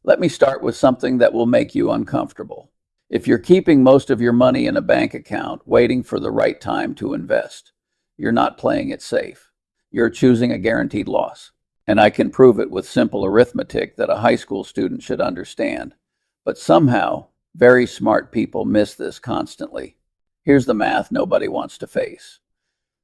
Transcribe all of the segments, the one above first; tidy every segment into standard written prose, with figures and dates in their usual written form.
Let me start with something that will make you uncomfortable. If you're keeping most of your money in a bank account, waiting for the right time to invest, you're not playing it safe. You're choosing a guaranteed loss. And I can prove it with simple arithmetic that a high school student should understand. But somehow, very smart people miss this constantly. Here's the math nobody wants to face.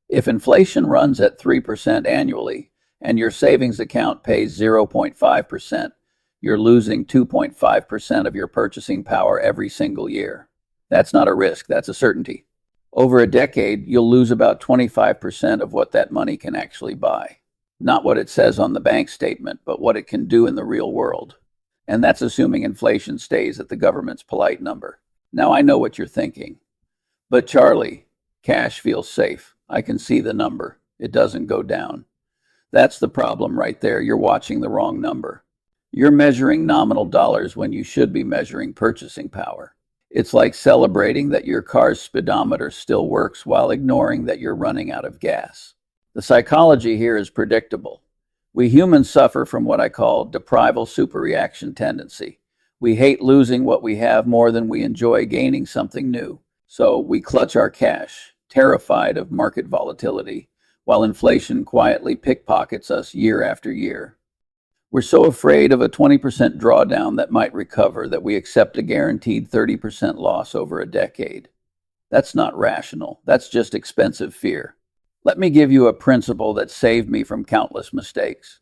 If inflation runs at 3% annually and your savings account pays 0.5%, you're losing 2.5% of your purchasing power every single year. That's not a risk, that's a certainty. Over a decade, you'll lose about 25% of what that money can actually buy. Not what it says on the bank statement, but what it can do in the real world. And that's assuming inflation stays at the government's polite number. Now I know what you're thinking. But Charlie, cash feels safe. I can see the number. It doesn't go down. That's the problem right there. You're watching the wrong number. You're measuring nominal dollars when you should be measuring purchasing power. It's like celebrating that your car's speedometer still works while ignoring that you're running out of gas. The psychology here is predictable. We humans suffer from what I call deprival superreaction tendency. We hate losing what we have more than we enjoy gaining something new. So we clutch our cash, terrified of market volatility, while inflation quietly pickpockets us year after year. We're so afraid of a 20% drawdown that might recover that we accept a guaranteed 30% loss over a decade. That's not rational. That's just expensive fear. Let me give you a principle that saved me from countless mistakes.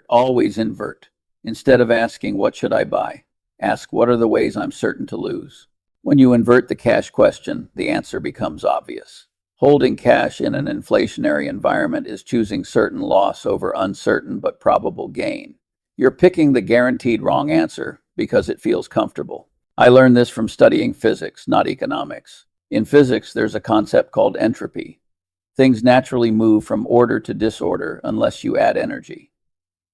Always invert. Instead of asking, what should I buy? Ask, what are the ways I'm certain to lose? When you invert the cash question, the answer becomes obvious. Holding cash in an inflationary environment is choosing certain loss over uncertain but probable gain. You're picking the guaranteed wrong answer because it feels comfortable. I learned this from studying physics, not economics. In physics, there's a concept called entropy. Things naturally move from order to disorder unless you add energy.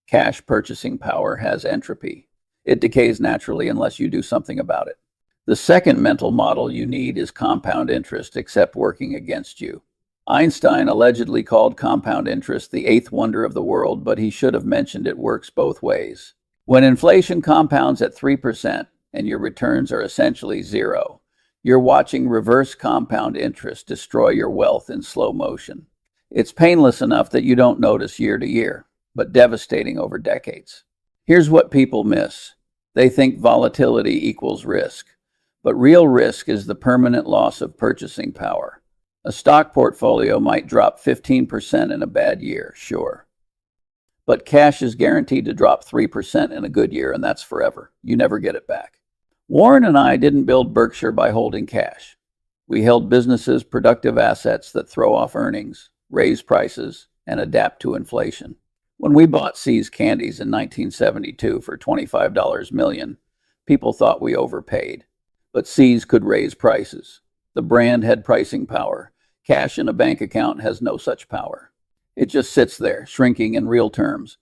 Cash purchasing power has entropy. It decays naturally unless you do something about it. The second mental model you need is compound interest, except working against you. Einstein allegedly called compound interest the eighth wonder of the world, but he should have mentioned it works both ways. When inflation compounds at 3% and your returns are essentially zero, you're watching reverse compound interest destroy your wealth in slow motion. It's painless enough that you don't notice year to year, but devastating over decades. Here's what people miss. They think volatility equals risk, but real risk is the permanent loss of purchasing power. A stock portfolio might drop 15% in a bad year, sure. But cash is guaranteed to drop 3% in a good year, and that's forever. You never get it back. Warren and I didn't build Berkshire by holding cash. We held businesses, productive assets that throw off earnings, raise prices, and adapt to inflation. When we bought See's Candies in 1972 for $25 million, people thought we overpaid. But See's could raise prices. The brand had pricing power. Cash in a bank account has no such power. It just sits there, shrinking in real terms,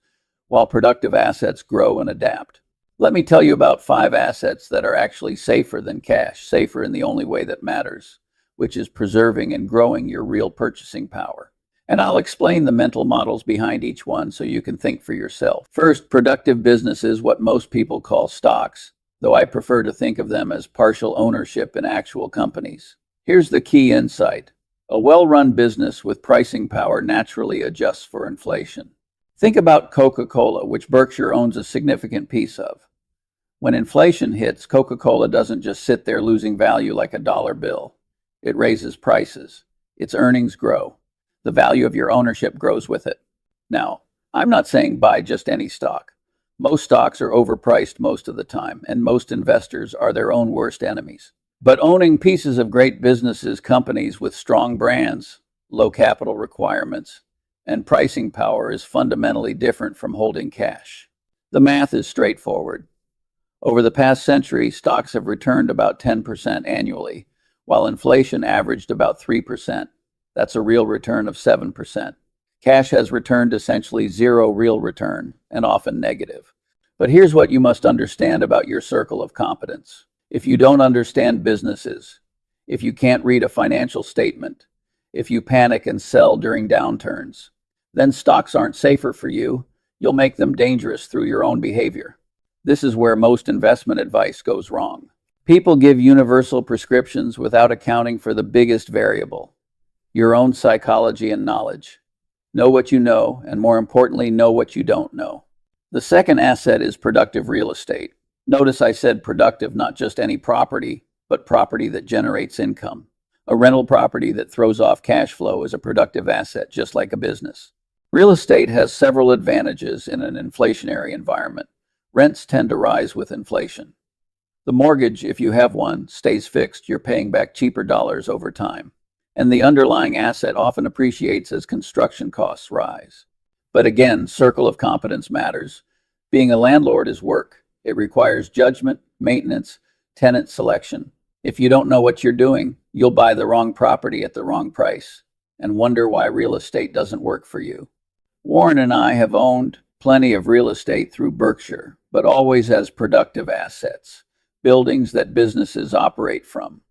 while productive assets grow and adapt. Let me tell you about 5 assets that are actually safer than cash, safer in the only way that matters, which is preserving and growing your real purchasing power. And I'll explain the mental models behind each one so you can think for yourself. First, productive businesses, what most people call stocks, though I prefer to think of them as partial ownership in actual companies. Here's the key insight. A well-run business with pricing power naturally adjusts for inflation. Think about Coca-Cola, which Berkshire owns a significant piece of. When inflation hits, Coca-Cola doesn't just sit there losing value like a dollar bill. It raises prices. Its earnings grow. The value of your ownership grows with it. Now, I'm not saying buy just any stock. Most stocks are overpriced most of the time, and most investors are their own worst enemies. But owning pieces of great businesses, companies with strong brands, low capital requirements, and pricing power is fundamentally different from holding cash. The math is straightforward. Over the past century, stocks have returned about 10% annually, while inflation averaged about 3%. That's a real return of 7%. Cash has returned essentially zero real return, and often negative. But here's what you must understand about your circle of competence. If you don't understand businesses, if you can't read a financial statement, if you panic and sell during downturns, then stocks aren't safer for you. You'll make them dangerous through your own behavior. This is where most investment advice goes wrong. People give universal prescriptions without accounting for the biggest variable, your own psychology and knowledge. Know what you know, and more importantly, know what you don't know. The second asset is productive real estate. Notice I said productive, not just any property, but property that generates income. A rental property that throws off cash flow is a productive asset, just like a business. Real estate has several advantages in an inflationary environment. Rents tend to rise with inflation. The mortgage, if you have one, stays fixed. You're paying back cheaper dollars over time. And the underlying asset often appreciates as construction costs rise. But again, circle of competence matters. Being a landlord is work. It requires judgment, maintenance, tenant selection. If you don't know what you're doing, you'll buy the wrong property at the wrong price and wonder why real estate doesn't work for you. Warren and I have owned plenty of real estate through Berkshire, but always as productive assets. Buildings that businesses operate from.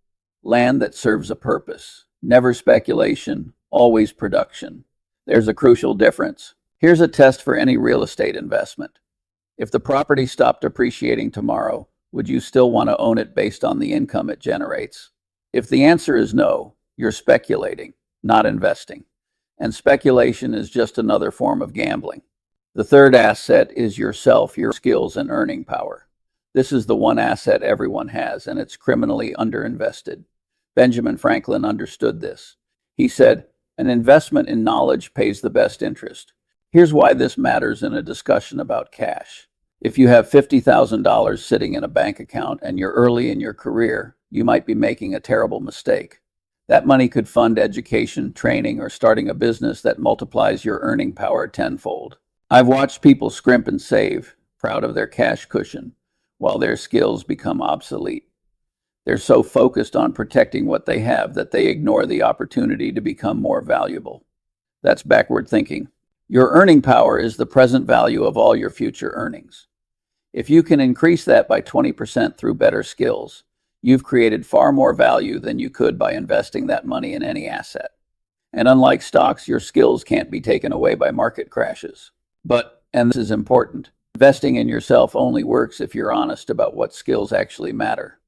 Land that serves a purpose. Never speculation, always production. There's a crucial difference. Here's a test for any real estate investment. If the property stopped appreciating tomorrow, would you still want to own it based on the income it generates? If the answer is no, you're speculating, not investing. And speculation is just another form of gambling. The third asset is yourself, your skills, and earning power. This is the one asset everyone has, and it's criminally underinvested. Benjamin Franklin understood this. He said, "An investment in knowledge pays the best interest." Here's why this matters in a discussion about cash. If you have $50,000 sitting in a bank account and you're early in your career, you might be making a terrible mistake. That money could fund education, training, or starting a business that multiplies your earning power tenfold. I've watched people scrimp and save, proud of their cash cushion, while their skills become obsolete. They're so focused on protecting what they have that they ignore the opportunity to become more valuable. That's backward thinking. Your earning power is the present value of all your future earnings. If you can increase that by 20% through better skills, you've created far more value than you could by investing that money in any asset. And unlike stocks, your skills can't be taken away by market crashes. But, and this is important, investing in yourself only works if you're honest about what skills actually matter.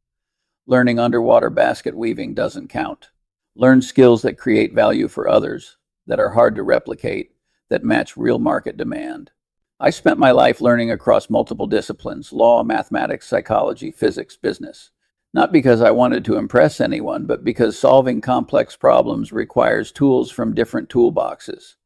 Learning underwater basket weaving doesn't count. Learn skills that create value for others, that are hard to replicate, that match real market demand. I spent my life learning across multiple disciplines: law, mathematics, psychology, physics, business. Not because I wanted to impress anyone, but because solving complex problems requires tools from different toolboxes.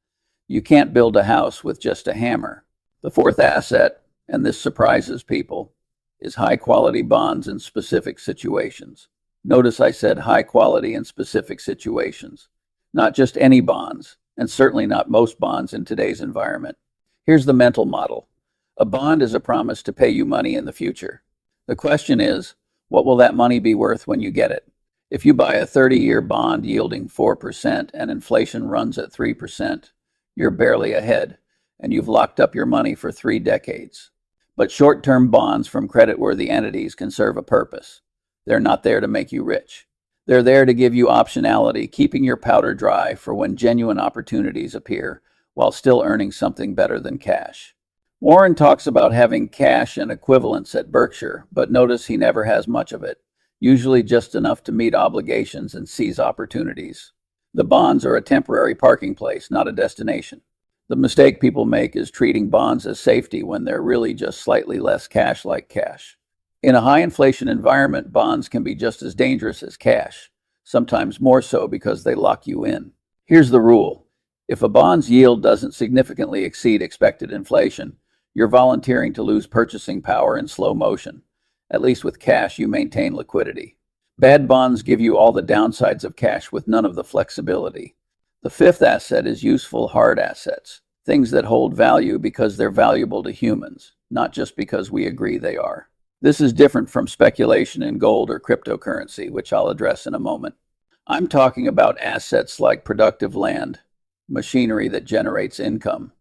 You can't build a house with just a hammer. The fourth asset, and this surprises people, is high-quality bonds in specific situations. Notice I said high quality in specific situations. Not just any bonds, and certainly not most bonds in today's environment. Here's the mental model. A bond is a promise to pay you money in the future. The question is, what will that money be worth when you get it? If you buy a 30-year bond yielding 4% and inflation runs at 3%, you're barely ahead, and you've locked up your money for 3 decades. But short-term bonds from creditworthy entities can serve a purpose. They're not there to make you rich. They're there to give you optionality, keeping your powder dry for when genuine opportunities appear, while still earning something better than cash. Warren talks about having cash and equivalents at Berkshire, but notice he never has much of it, usually just enough to meet obligations and seize opportunities. The bonds are a temporary parking place, not a destination. The mistake people make is treating bonds as safety when they're really just slightly less cash like cash. In a high inflation environment, bonds can be just as dangerous as cash, sometimes more so because they lock you in. Here's the rule. If a bond's yield doesn't significantly exceed expected inflation, you're volunteering to lose purchasing power in slow motion. At least with cash, you maintain liquidity. Bad bonds give you all the downsides of cash with none of the flexibility. The fifth asset is useful hard assets, things that hold value because they're valuable to humans, not just because we agree they are. This is different from speculation in gold or cryptocurrency, which I'll address in a moment. I'm talking about assets like productive land, machinery that generates income,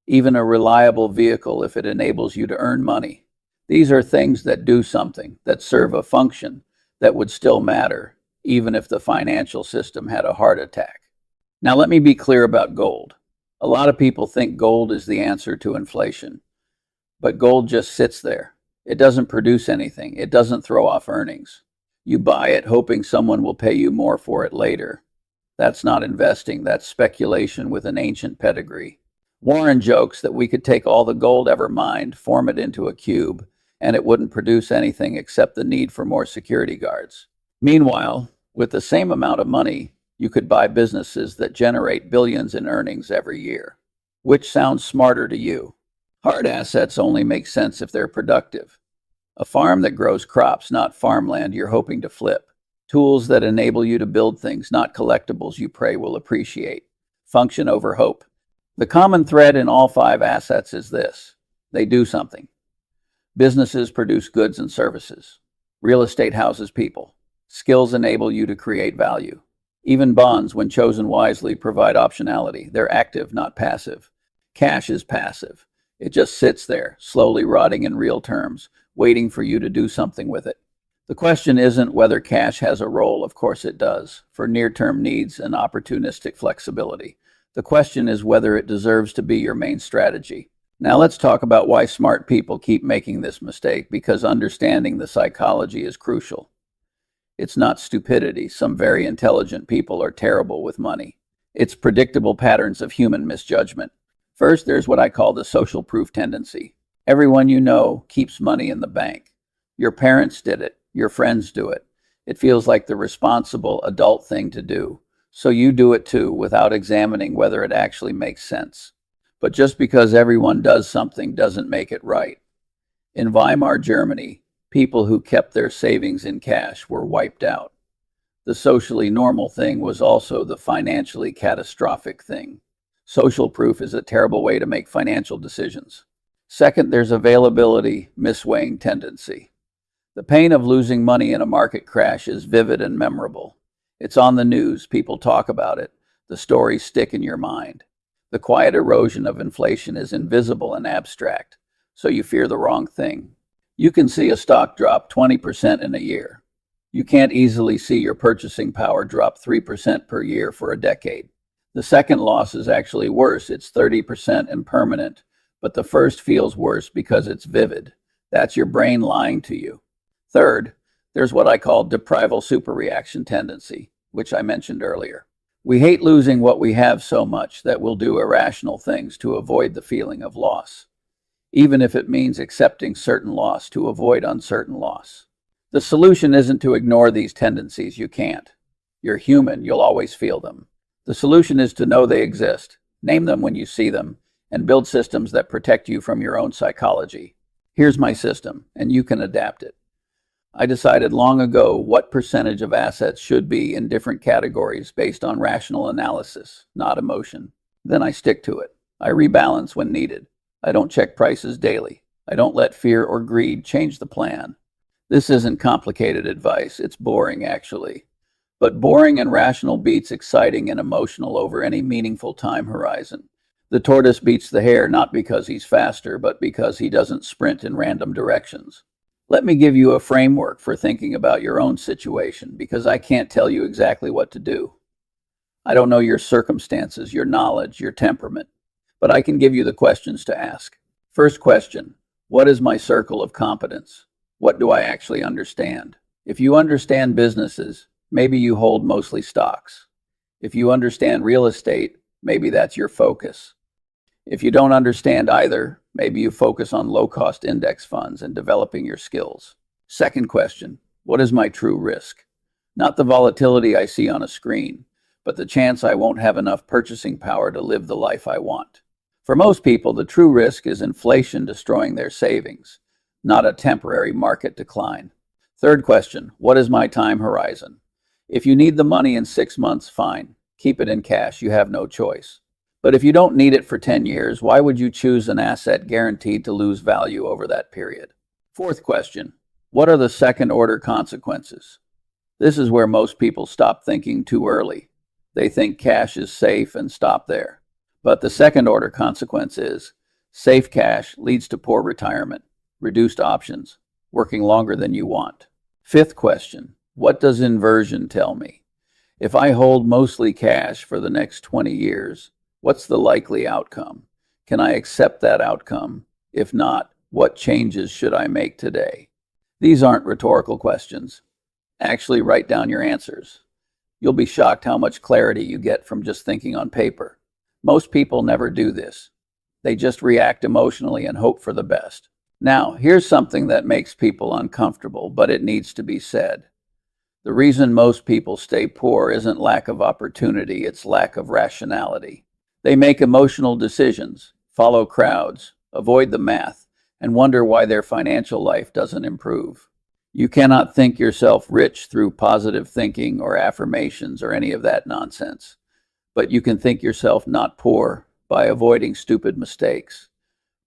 even a reliable vehicle if it enables you to earn money. These are things that do something, that serve a function, that would still matter, even if the financial system had a heart attack. Now let me be clear about gold. A lot of people think gold is the answer to inflation, but gold just sits there. It doesn't produce anything. It doesn't throw off earnings. You buy it hoping someone will pay you more for it later. That's not investing, that's speculation with an ancient pedigree. Warren jokes that we could take all the gold ever mined, form it into a cube, and it wouldn't produce anything except the need for more security guards. Meanwhile, with the same amount of money, you could buy businesses that generate billions in earnings every year. Which sounds smarter to you? Hard assets only make sense if they're productive. A farm that grows crops, not farmland you're hoping to flip. Tools that enable you to build things, not collectibles you pray will appreciate. Function over hope. The common thread in all five assets is this: they do something. Businesses produce goods and services. Real estate houses people. Skills enable you to create value. Even bonds, when chosen wisely, provide optionality. They're active, not passive. Cash is passive. It just sits there, slowly rotting in real terms, waiting for you to do something with it. The question isn't whether cash has a role, of course it does, for near-term needs and opportunistic flexibility. The question is whether it deserves to be your main strategy. Now let's talk about why smart people keep making this mistake, because understanding the psychology is crucial. It's not stupidity. Some very intelligent people are terrible with money. It's predictable patterns of human misjudgment. First, there's what I call the social proof tendency. Everyone you know keeps money in the bank. Your parents did it. Your friends do it. It feels like the responsible adult thing to do. So you do it too, without examining whether it actually makes sense. But just because everyone does something doesn't make it right. In Weimar Germany, people who kept their savings in cash were wiped out. The socially normal thing was also the financially catastrophic thing. Social proof is a terrible way to make financial decisions. Second, there's availability misweighing tendency. The pain of losing money in a market crash is vivid and memorable. It's on the news, people talk about it, the stories stick in your mind. The quiet erosion of inflation is invisible and abstract, so you fear the wrong thing. You can see a stock drop 20% in a year. You can't easily see your purchasing power drop 3% per year for a decade. The second loss is actually worse, it's 30% and permanent, but the first feels worse because it's vivid. That's your brain lying to you. Third, there's what I call deprival superreaction tendency, which I mentioned earlier. We hate losing what we have so much that we'll do irrational things to avoid the feeling of loss, even if it means accepting certain loss to avoid uncertain loss. The solution isn't to ignore these tendencies. You can't. You're human. You'll always feel them. The solution is to know they exist, name them when you see them, and build systems that protect you from your own psychology. Here's my system, and you can adapt it. I decided long ago what percentage of assets should be in different categories based on rational analysis, not emotion. Then I stick to it. I rebalance when needed. I don't check prices daily. I don't let fear or greed change the plan. This isn't complicated advice. It's boring, actually. But boring and rational beats exciting and emotional over any meaningful time horizon. The tortoise beats the hare not because he's faster, but because he doesn't sprint in random directions. Let me give you a framework for thinking about your own situation, because I can't tell you exactly what to do. I don't know your circumstances, your knowledge, your temperament, but I can give you the questions to ask. First question: what is my circle of competence? What do I actually understand? If you understand businesses, maybe you hold mostly stocks. If you understand real estate, maybe that's your focus. If you don't understand either, maybe you focus on low-cost index funds and developing your skills. Second question: what is my true risk? Not the volatility I see on a screen, but the chance I won't have enough purchasing power to live the life I want. For most people, the true risk is inflation destroying their savings, not a temporary market decline. Third question: what is my time horizon? If you need the money in 6 months, fine. Keep it in cash. You have no choice. But if you don't need it for 10 years, why would you choose an asset guaranteed to lose value over that period? Fourth question: what are the second-order consequences? This is where most people stop thinking too early. They think cash is safe and stop there. But the second-order consequence is safe cash leads to poor retirement, reduced options, working longer than you want. Fifth question: what does inversion tell me? If I hold mostly cash for the next 20 years, what's the likely outcome? Can I accept that outcome? If not, What changes should I make today? These aren't rhetorical questions. Actually, write down your answers. You'll be shocked how much clarity you get from just thinking on paper. Most people never do this. They just react emotionally and hope for the best. Now, here's something that makes people uncomfortable, but it needs to be said. The reason most people stay poor isn't lack of opportunity, it's lack of rationality. They make emotional decisions, follow crowds, avoid the math, and wonder why their financial life doesn't improve. You cannot think yourself rich through positive thinking or affirmations or any of that nonsense. But you can think yourself not poor by avoiding stupid mistakes,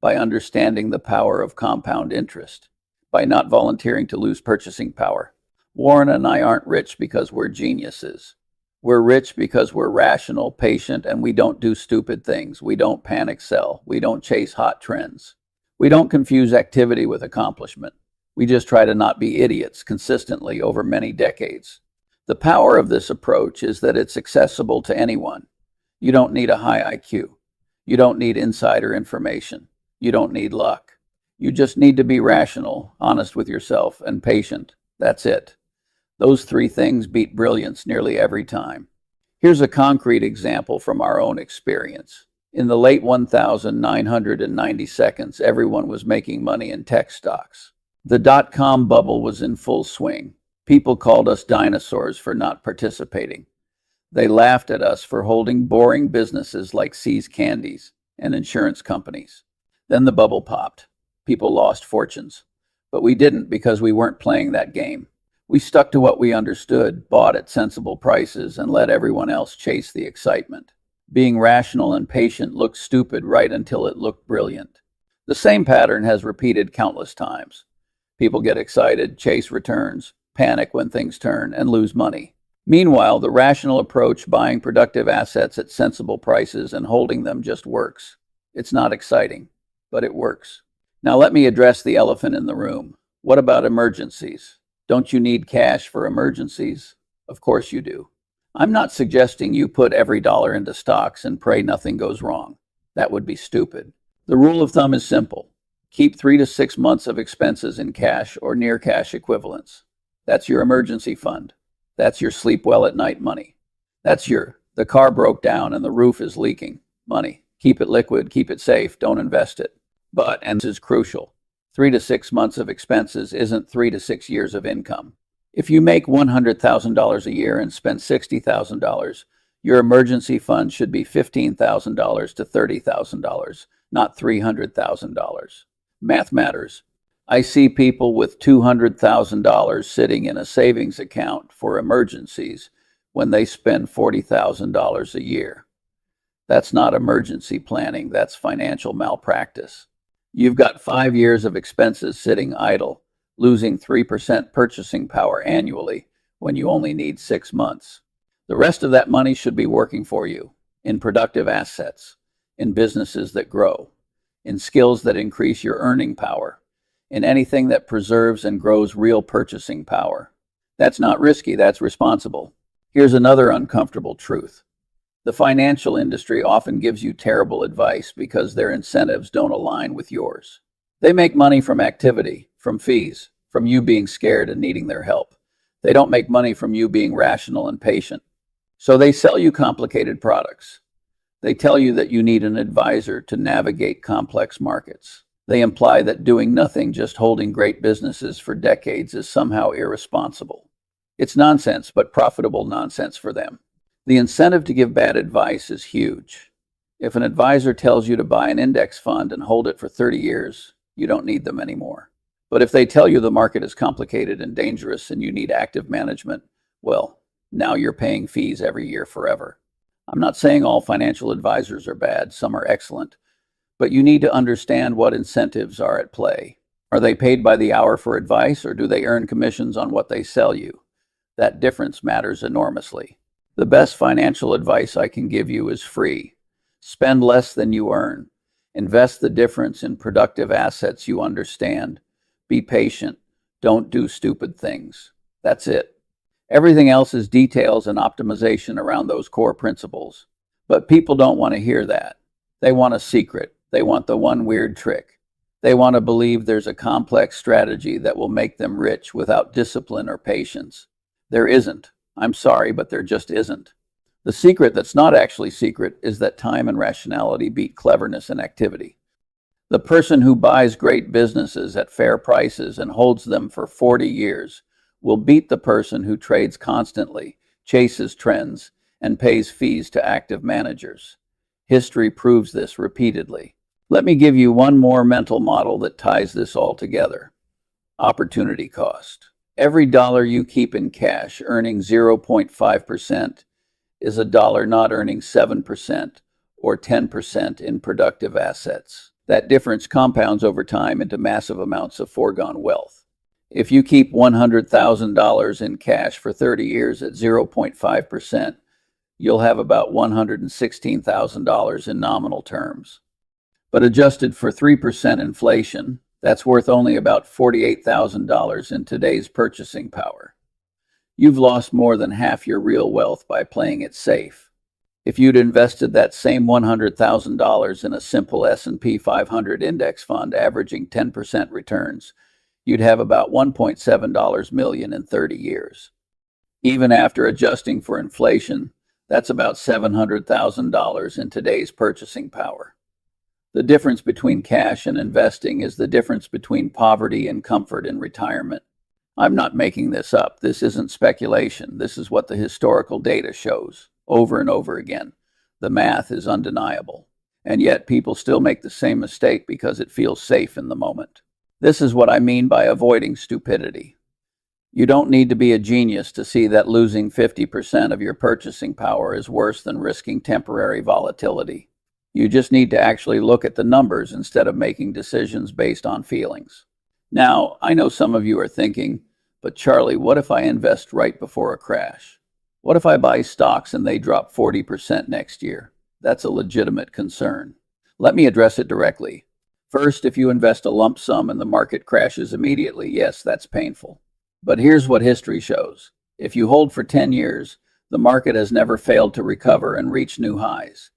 by understanding the power of compound interest, by not volunteering to lose purchasing power. Warren and I aren't rich because we're geniuses. We're rich because we're rational, patient, and we don't do stupid things. We don't panic sell. We don't chase hot trends. We don't confuse activity with accomplishment. We just try to not be idiots consistently over many decades. The power of this approach is that it's accessible to anyone. You don't need a high IQ. You don't need insider information. You don't need luck. You just need to be rational, honest with yourself, and patient. That's it. Those three things beat brilliance nearly every time. Here's a concrete example from our own experience. In the late 1990 seconds, everyone was making money in tech stocks. The dot-com bubble was in full swing. People called us dinosaurs for not participating. They laughed at us for holding boring businesses like See's Candies and insurance companies. Then the bubble popped. People lost fortunes. But we didn't because we weren't playing that game. We stuck to what we understood, bought at sensible prices, and let everyone else chase the excitement. Being rational and patient looked stupid right until it looked brilliant. The same pattern has repeated countless times. People get excited, chase returns, panic when things turn, and lose money. Meanwhile, the rational approach, buying productive assets at sensible prices and holding them, just works. It's not exciting, but it works. Now let me address the elephant in the room. What about emergencies? Don't you need cash for emergencies? Of course you do. I'm not suggesting you put every dollar into stocks and pray nothing goes wrong. That would be stupid. The rule of thumb is simple. Keep 3 to 6 months of expenses in cash or near cash equivalents. That's your emergency fund. That's your sleep well at night money. That's your, the car broke down and the roof is leaking money. Keep it liquid, keep it safe, don't invest it. But, and this is crucial, 3 to 6 months of expenses isn't 3 to 6 years of income. If you make $100,000 a year and spend $60,000, your emergency fund should be $15,000 to $30,000, not $300,000. Math matters. I see people with $200,000 sitting in a savings account for emergencies when they spend $40,000 a year. That's not emergency planning, that's financial malpractice. You've got 5 years of expenses sitting idle, losing 3% purchasing power annually when you only need 6 months. The rest of that money should be working for you in productive assets, in businesses that grow, in skills that increase your earning power, in anything that preserves and grows real purchasing power. That's not risky, that's responsible. Here's another uncomfortable truth. The financial industry often gives you terrible advice because their incentives don't align with yours. They make money from activity, from fees, from you being scared and needing their help. They don't make money from you being rational and patient. So they sell you complicated products. They tell you that you need an advisor to navigate complex markets. They imply that doing nothing, just holding great businesses for decades, is somehow irresponsible. It's nonsense, but profitable nonsense for them. The incentive to give bad advice is huge. If an advisor tells you to buy an index fund and hold it for 30 years, you don't need them anymore. But if they tell you the market is complicated and dangerous and you need active management, well, now you're paying fees every year forever. I'm not saying all financial advisors are bad, some are excellent, but you need to understand what incentives are at play. Are they paid by the hour for advice, or do they earn commissions on what they sell you? That difference matters enormously. The best financial advice I can give you is free. Spend less than you earn. Invest the difference in productive assets you understand. Be patient. Don't do stupid things. That's it. Everything else is details and optimization around those core principles. But people don't want to hear that. They want a secret. They want the one weird trick. They want to believe there's a complex strategy that will make them rich without discipline or patience. There isn't. I'm sorry, but there just isn't. The secret that's not actually secret is that time and rationality beat cleverness and activity. The person who buys great businesses at fair prices and holds them for 40 years will beat the person who trades constantly, chases trends, and pays fees to active managers. History proves this repeatedly. Let me give you one more mental model that ties this all together. Opportunity cost. Every dollar you keep in cash earning 0.5% is a dollar not earning 7% or 10% in productive assets. That difference compounds over time into massive amounts of foregone wealth. If you keep $100,000 in cash for 30 years at 0.5%, you'll have about $116,000 in nominal terms. But adjusted for 3% inflation, that's worth only about $48,000 in today's purchasing power. You've lost more than half your real wealth by playing it safe. If you'd invested that same $100,000 in a simple S&P 500 index fund averaging 10% returns, you'd have about $1.7 million in 30 years. Even after adjusting for inflation, that's about $700,000 in today's purchasing power. The difference between cash and investing is the difference between poverty and comfort in retirement. I'm not making this up. This isn't speculation. This is what the historical data shows. Over and over again. The math is undeniable. And yet people still make the same mistake because it feels safe in the moment. This is what I mean by avoiding stupidity. You don't need to be a genius to see that losing 50% of your purchasing power is worse than risking temporary volatility. You just need to actually look at the numbers instead of making decisions based on feelings. Now, I know some of you are thinking, but Charlie, what if I invest right before a crash? What if I buy stocks and they drop 40% next year? That's a legitimate concern. Let me address it directly. First, if you invest a lump sum and the market crashes immediately, yes, that's painful. But here's what history shows. If you hold for 10 years, the market has never failed to recover and reach new highs.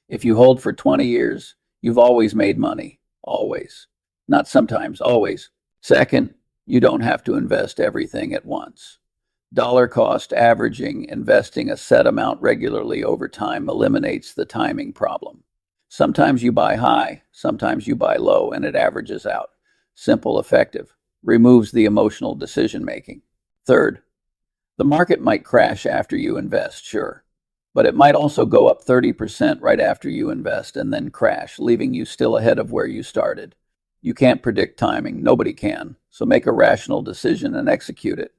If you hold for 20 years, you've always made money. Always. Not sometimes, always. Second, you don't have to invest everything at once. Dollar cost averaging, investing a set amount regularly over time eliminates the timing problem. Sometimes you buy high, sometimes you buy low, and it averages out. Simple, effective. Removes the emotional decision making. Third, the market might crash after you invest, sure. But it might also go up 30% right after you invest and then crash, leaving you still ahead of where you started. You can't predict timing. Nobody can. So make a rational decision and execute it.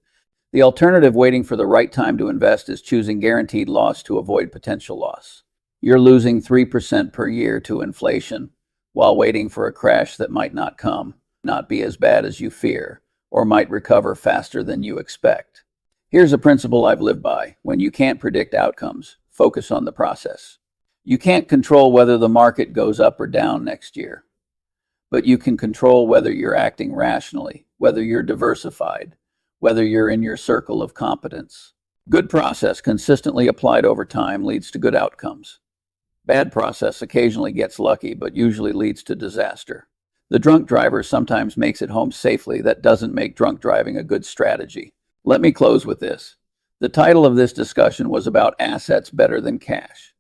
The alternative, waiting for the right time to invest, is choosing guaranteed loss to avoid potential loss. You're losing 3% per year to inflation while waiting for a crash that might not come, not be as bad as you fear, or might recover faster than you expect. Here's a principle I've lived by. When you can't predict outcomes, focus on the process. You can't control whether the market goes up or down next year, but you can control whether you're acting rationally, whether you're diversified, whether you're in your circle of competence. Good process consistently applied over time leads to good outcomes. Bad process occasionally gets lucky, but usually leads to disaster. The drunk driver sometimes makes it home safely. That doesn't make drunk driving a good strategy. Let me close with this. The title of this discussion was about assets better than cash.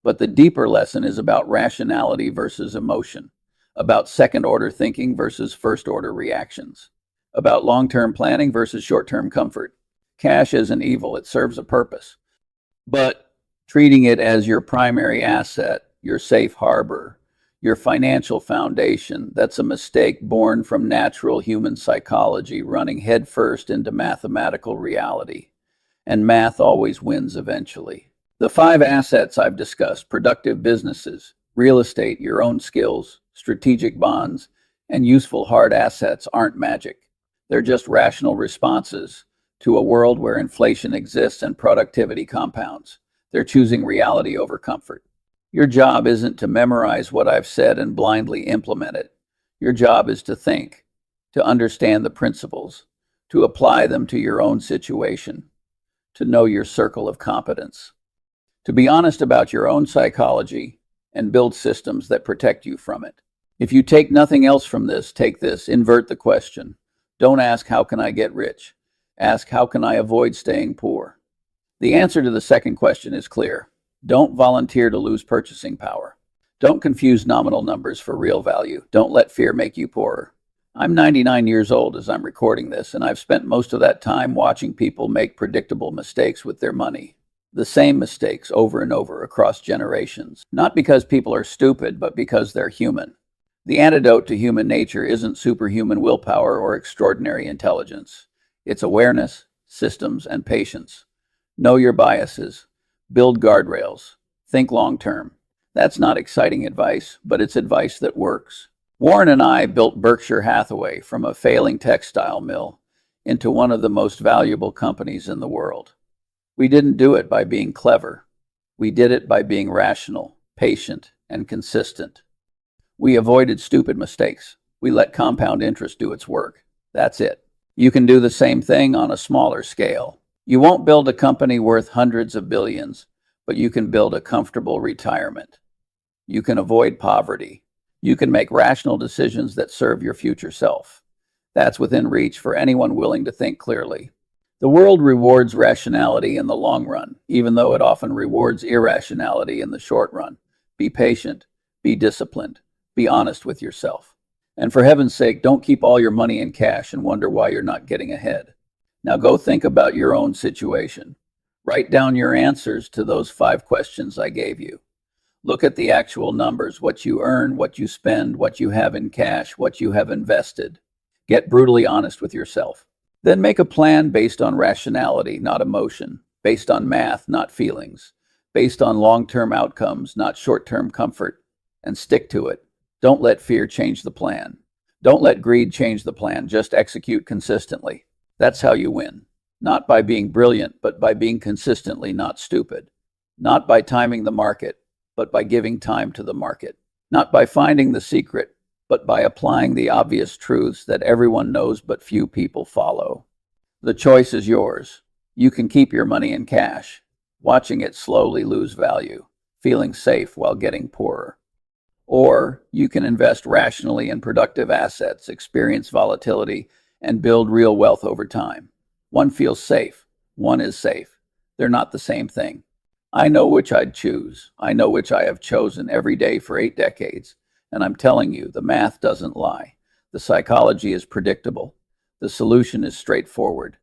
But the deeper lesson is about rationality versus emotion, about second-order thinking versus first-order reactions, about long-term planning versus short-term comfort. Cash isn't evil, it serves a purpose. But treating it as your primary asset, your safe harbor, your financial foundation, that's a mistake born from natural human psychology running headfirst into mathematical reality. And math always wins eventually. The 5 assets I've discussed, productive businesses, real estate, your own skills, strategic bonds, and useful hard assets, aren't magic. They're just rational responses to a world where inflation exists and productivity compounds. They're choosing reality over comfort. Your job isn't to memorize what I've said and blindly implement it. Your job is to think, to understand the principles, to apply them to your own situation, to know your circle of competence, to be honest about your own psychology and build systems that protect you from it. If you take nothing else from this, take this. Invert the question. Don't ask, how can I get rich? Ask, how can I avoid staying poor? The answer to the second question is clear. Don't volunteer to lose purchasing power. Don't confuse nominal numbers for real value. Don't let fear make you poorer. I'm 99 years old as I'm recording this, and I've spent most of that time watching people make predictable mistakes with their money. The same mistakes over and over across generations. Not because people are stupid, but because they're human. The antidote to human nature isn't superhuman willpower or extraordinary intelligence. It's awareness, systems, and patience. Know your biases. Build guardrails. Think long term. That's not exciting advice, but it's advice that works. Warren and I built Berkshire Hathaway from a failing textile mill into one of the most valuable companies in the world. We didn't do it by being clever. We did it by being rational, patient, and consistent. We avoided stupid mistakes. We let compound interest do its work. That's it. You can do the same thing on a smaller scale. You won't build a company worth hundreds of billions, but you can build a comfortable retirement. You can avoid poverty. You can make rational decisions that serve your future self. That's within reach for anyone willing to think clearly. The world rewards rationality in the long run, even though it often rewards irrationality in the short run. Be patient. Be disciplined. Be honest with yourself. And for heaven's sake, don't keep all your money in cash and wonder why you're not getting ahead. Now go think about your own situation. Write down your answers to those 5 questions I gave you. Look at the actual numbers, what you earn, what you spend, what you have in cash, what you have invested. Get brutally honest with yourself. Then make a plan based on rationality, not emotion, based on math, not feelings, based on long-term outcomes, not short-term comfort, and stick to it. Don't let fear change the plan. Don't let greed change the plan. Just execute consistently. That's how you win. Not by being brilliant, but by being consistently not stupid. Not by timing the market, but by giving time to the market. Not by finding the secret, but by applying the obvious truths that everyone knows but few people follow. The choice is yours. You can keep your money in cash, watching it slowly lose value, feeling safe while getting poorer. Or you can invest rationally in productive assets, experience volatility, and build real wealth over time. One feels safe. One is safe. They're not the same thing. I know which I'd choose. I know which I have chosen every day for 8 decades. And I'm telling you, the math doesn't lie. The psychology is predictable. The solution is straightforward.